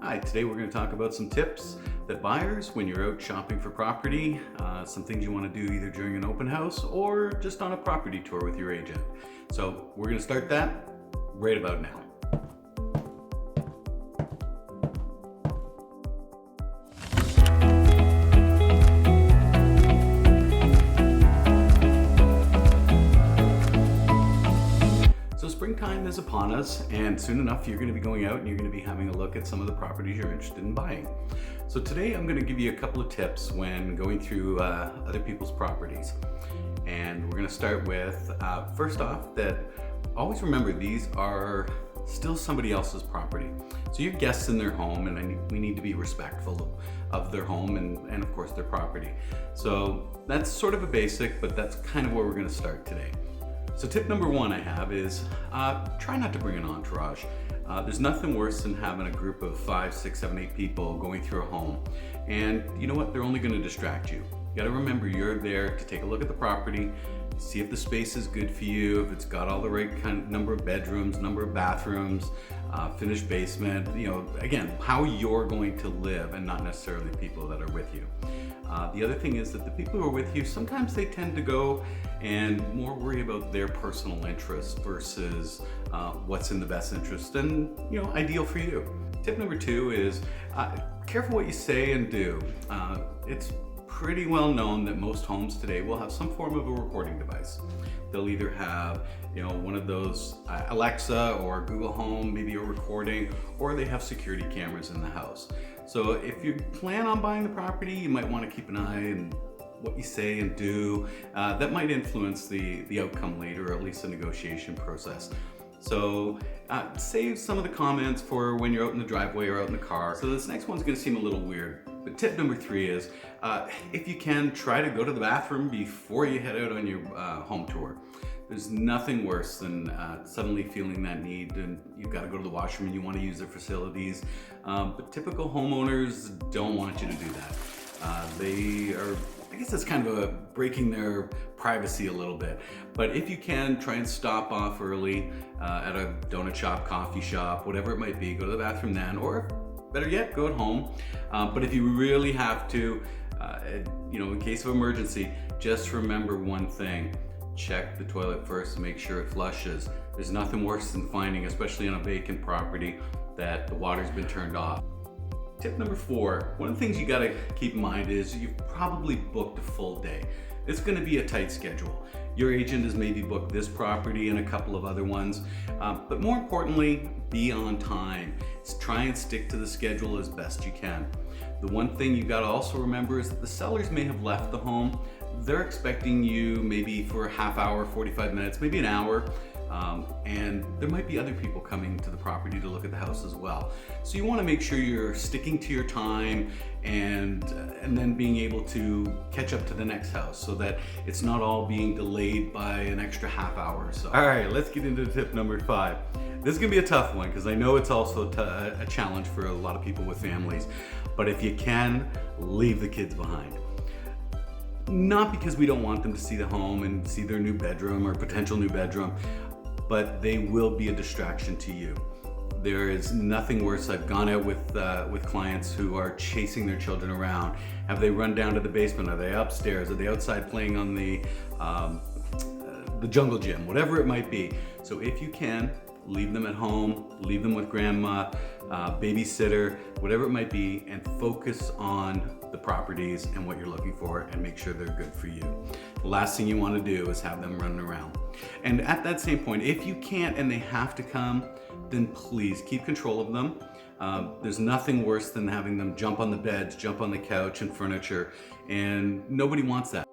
Hi, today we're going to talk about some tips that buyers, when you're out shopping for property, some things you want to do either during an open house or just on a property tour with your agent. So we're going to start that right about now. Springtime is upon us, and soon enough you're going to be going out and you're going to be having a look at some of the properties you're interested in buying. So today I'm going to give you a couple of tips when going through other people's properties. And we're going to start with, first off, that always remember these are still somebody else's property. So you're guests in their home, and we need to be respectful of their home and of course their property. So that's sort of a basic, but that's kind of where we're going to start today. So tip number one I have is try not to bring an entourage. There's nothing worse than having a group of 5, 6, 7, 8 people going through a home. And you know what? They're only going to distract you. You got to remember you're there to take a look at the property, see if the space is good for you, if it's got all the right kind of number of bedrooms, number of bathrooms, finished basement, again, how you're going to live and not necessarily the people that are with you. The other thing is that the people who are with you, sometimes they tend to go and more worry about their personal interests versus what's in the best interest and ideal for you. Tip number two is careful what you say and do. It's pretty well known that most homes today will have some form of a recording device. They'll either have one of those Alexa or Google Home, maybe a recording, or they have security cameras in the house. So if you plan on buying the property, you might want to keep an eye on what you say and do. That might influence the outcome later, or at least the negotiation process. So save some of the comments for when you're out in the driveway or out in the car. So this next one's going to seem a little weird, but tip number three is if you can, try to go to the bathroom before you head out on your home tour. There's nothing worse than suddenly feeling that need and you've got to go to the washroom and you want to use their facilities. But typical homeowners don't want you to do that. They are, I guess that's kind of breaking their privacy a little bit. But if you can, try and stop off early at a donut shop, coffee shop, whatever it might be. Go to the bathroom then, or better yet, go at home. But if you really have to, in case of emergency, just remember one thing. Check the toilet first to make sure it flushes. There's nothing worse than finding, especially on a vacant property, that the water's been turned off. Tip number four, one of the things you gotta keep in mind is you've probably booked a full day. It's gonna be a tight schedule. Your agent has maybe booked this property and a couple of other ones, but more importantly, be on time. Try and stick to the schedule as best you can. The one thing you gotta also remember is that the sellers may have left the home. They're expecting you maybe for a half hour, 45 minutes, maybe an hour, and there might be other people coming to the property to look at the house as well. So you want to make sure you're sticking to your time and then being able to catch up to the next house so that it's not all being delayed by an extra half hour or so. All right, let's get into tip number five. This is gonna be a tough one because I know it's also a challenge for a lot of people with families, but if you can, leave the kids behind. Not because we don't want them to see the home and see their new bedroom or potential new bedroom, but they will be a distraction to you. There is nothing worse. I've gone out with clients who are chasing their children around. Have they run down to the basement? Are they upstairs? Are they outside playing on the jungle gym? Whatever it might be. So if you can, leave them at home, leave them with grandma, babysitter, whatever it might be, and focus on the properties and what you're looking for and make sure they're good for you. The last thing you want to do is have them running around. And at that same point, if you can't and they have to come, then please keep control of them. There's nothing worse than having them jump on the beds, jump on the couch and furniture, and nobody wants that.